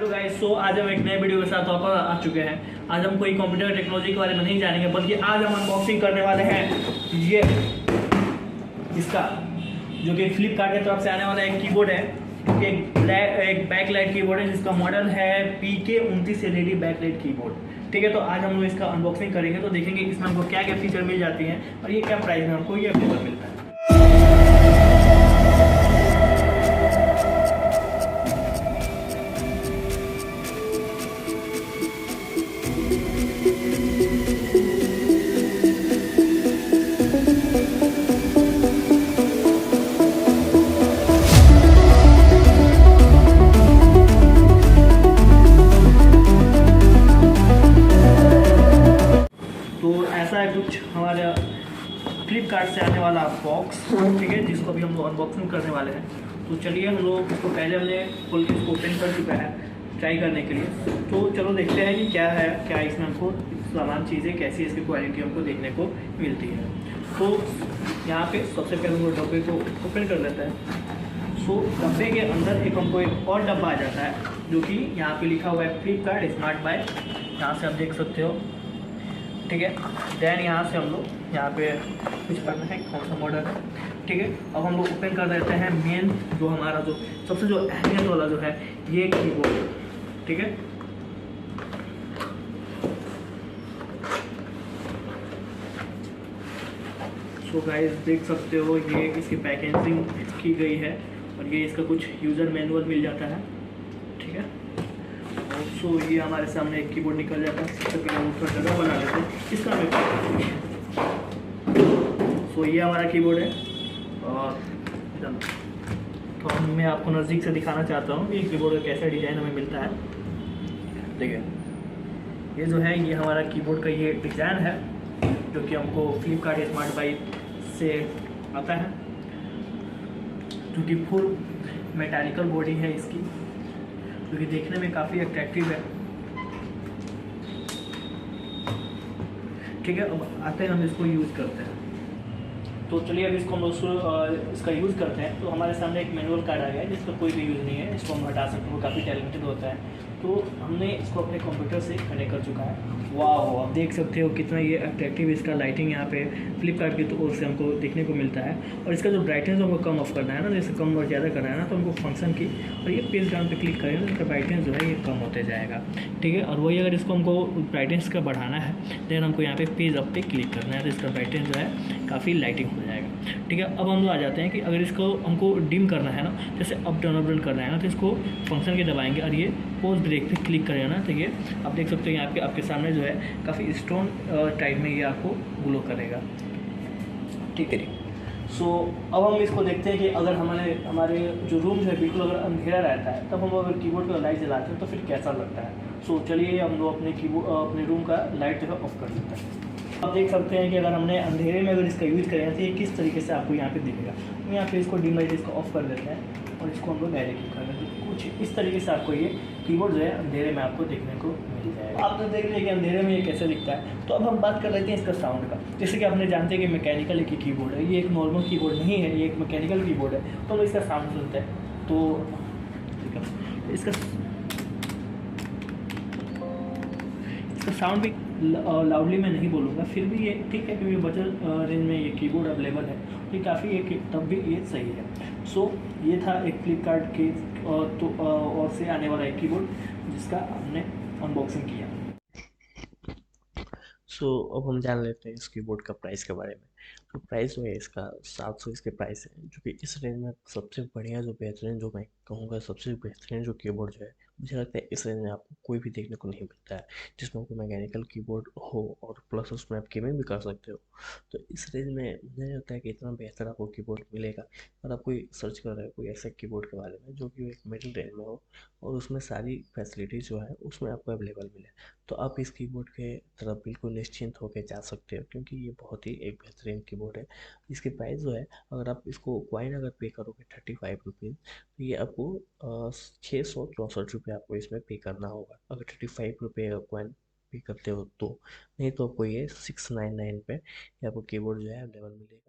Hello guys, सो आज हम एक नए वीडियो के साथ वापस आ चुके हैं। आज हम कोई कंप्यूटर टेक्नोलॉजी के बारे में नहीं जानेंगे, बल्कि आज हम अनबॉक्सिंग करने वाले हैं ये इसका, जो कि फ्लिपकार्ट की तरफ से आने वाला एक कीबोर्ड है। एक बैकलाइट कीबोर्ड है जिसका मॉडल है PK29 LED बैकलाइट कीबोर्ड। ठीक है, तो आज हम लोग इसका अनबॉक्सिंग करेंगे, तो देखेंगे इसमें हमको क्या क्या फीचर मिल जाती हैं और ये क्या प्राइस में हमको ये अवेलेबल मिलता है। तो ऐसा है कुछ हमारे फ्लिपकार्ट से आने वाला बॉक्स, ठीक है, जिसको अभी हम लोग अनबॉक्सिंग करने वाले हैं। तो चलिए, हम लोग इसको पहले हमने खोल के इसको ओपन कर चुका है ट्राई करने के लिए। तो चलो देखते हैं कि क्या है, क्या इसमें हमको सामान चीज़ें कैसी इसकी क्वालिटी हमको देखने को मिलती है। तो यहाँ पे सबसे पहले हम लोग डब्बे को ओपन कर लेते हैं। सो डब्बे के अंदर एक हमको एक और डब्बा आ जाता है, जो कि यहाँ पे लिखा हुआ है फ्लिपकार्ट स्मार्ट बाय। यहाँ से आप देख सकते हो, ठीक है। देन यहाँ से हम लोग यहाँ पे कुछ करना है, कौन सा मॉडल है, ठीक है। अब हम लोग ओपन कर देते हैं मेन जो हमारा जो सबसे जो अहमियत वाला जो है ये कीबोर्ड, ठीक है। सो गाइस देख सकते हो, ये इसकी पैकेजिंग की गई है और ये इसका कुछ यूज़र मैनुअल मिल जाता है, ठीक है। सो ये हमारे सामने एक कीबोर्ड निकल जाता है। सबसे पहले हम उसका जगह बना लेते हैं इसका हमें। सो ये हमारा कीबोर्ड है और तो मैं आपको नज़दीक से दिखाना चाहता हूँ कि कीबोर्ड का कैसा डिज़ाइन हमें मिलता है। देखिए, ये जो है ये हमारा कीबोर्ड का ये डिज़ाइन है, जो कि हमको फ्लिपकार्ट स्मार्ट बाई से आता है, जो कि फुल मेटालिकल बॉडी है इसकी, जो कि देखने में काफ़ी अट्रैक्टिव है, ठीक है। अब आते हैं हम इसको यूज़ करते हैं। तो चलिए, अब इसको हम लोग इसका यूज़ करते हैं। तो हमारे सामने एक मैनुअल कार्ड आ गया है जिसका कोई भी यूज़ नहीं है, इसको हम हटा सकते हैं, वो काफ़ी टैलेंटेड होता है। तो हमने इसको अपने कंप्यूटर से कनेक्ट कर चुका है। वाह, आप देख सकते हो कितना ये अट्रैक्टिव इसका लाइटिंग यहाँ पे फ्लिपकार्ट की ओर से हमको देखने को मिलता है। और इसका जो ब्राइटनेस हमको कम ऑफ करना है ना, जैसे कम और ज़्यादा करना है ना, तो हमको फंक्शन की और ये पेज डाउन पे क्लिक करें तो इसका ब्राइटनेस जो है ये कम होते जाएगा, ठीक है। और वही अगर इसको हमको ब्राइटनेस का बढ़ाना है, देन हमको यहाँ पे पेज अप पे क्लिक करना है, तो इसका ब्राइटनेस जो है काफ़ी लाइटिंग हो जाएगा, ठीक है। अब हम लोग आ जाते हैं कि अगर इसको हमको डिम करना है ना, जैसे अप डाउन करना है ना, तो इसको फंक्शन के दबाएंगे और ये पोज ब्रेक पे क्लिक करें ना, तो ये आप देख सकते हैं यहाँ पे आपके सामने जो है काफ़ी स्टोन टाइप में ये आपको ग्लो करेगा, ठीक है। सो अब हम इसको देखते हैं कि अगर हमारे जो रूम जो है बिल्कुल अगर अंधेरा रहता है, तब हम अगर कीबोर्ड का लाइट जलाते हैं तो फिर कैसा लगता है। सो चलिए, हम लोग अपने रूम का लाइट जो है ऑफ कर देते हैं। आप देख सकते हैं कि अगर हमने अंधेरे में अगर इसका यूज़ करें तो ये किस तरीके से आपको यहाँ पे दिखेगा। तो यहाँ पे इसको डिम लाइट इसको ऑफ कर देते हैं और इसको हम लोग डायरेक्ट कर देते हैं। कुछ इस तरीके से आपको ये कीबोर्ड जो है अंधेरे में आपको देखने को मिल जाएगा। आपने देख लिया कि अंधेरे में ये कैसे दिखता है। तो अब हम बात कर लेते हैं इसका साउंड का। जैसे कि आपने जानते हैं कि मैकेनिकल एक कीबोर्ड है, ये एक नॉर्मल कीबोर्ड नहीं है, ये एक मैकेनिकल कीबोर्ड है। तो हम इसका साउंड सुनते हैं, तो इसका साउंड भी लाउडली मैं नहीं बोलूँगा, फिर भी ये ठीक है, क्योंकि बजट रेंज में ये कीबोर्ड अवेलेबल है, तो काफ़ी एक तब भी ये सही है। सो ये था एक फ्लिपकार्ट के और से आने वाला एक कीबोर्ड जिसका हमने अनबॉक्सिंग किया। अब हम जान लेते हैं इस कीबोर्ड का प्राइस के बारे में। तो प्राइस जो है इसका 700 इसके प्राइस है, जो कि इस रेंज में सबसे बढ़िया, जो बेहतरीन, जो मैं कहूँगा सबसे बेहतरीन जो कीबोर्ड जो है, मुझे लगता है इस रेंज में आपको कोई भी देखने को नहीं मिलता है, जिसमें आपको मैकेनिकल कीबोर्ड हो और प्लस उसमें आप गेमिंग भी कर सकते हो। तो इस रेंज में मुझे लगता है कि इतना बेहतर आपको कीबोर्ड मिलेगा। और आप कोई सर्च कर रहे हो कोई ऐसे कीबोर्ड के बारे में जो कि एक मिडिल रेंज में हो और उसमें सारी फैसिलिटीज़ जो है उसमें आपको अवेलेबल मिले, तो आप इस कीबोर्ड के तरफ बिल्कुल निश्चिंत होकर जा सकते हो, क्योंकि ये बहुत ही एक बेहतरीन कीबोर्ड है। इसकी प्राइस जो है, अगर आप इसको कॉइन अगर पे करोगे 35 रुपीज़, तो ये आपको 664 रुपये आपको इसमें पे करना होगा, अगर 35 रुपये कॉइन पे करते हो तो। नहीं तो आपको ये 699 पे ये आपको कीबोर्ड जो है अवेलेबल मिलेगा।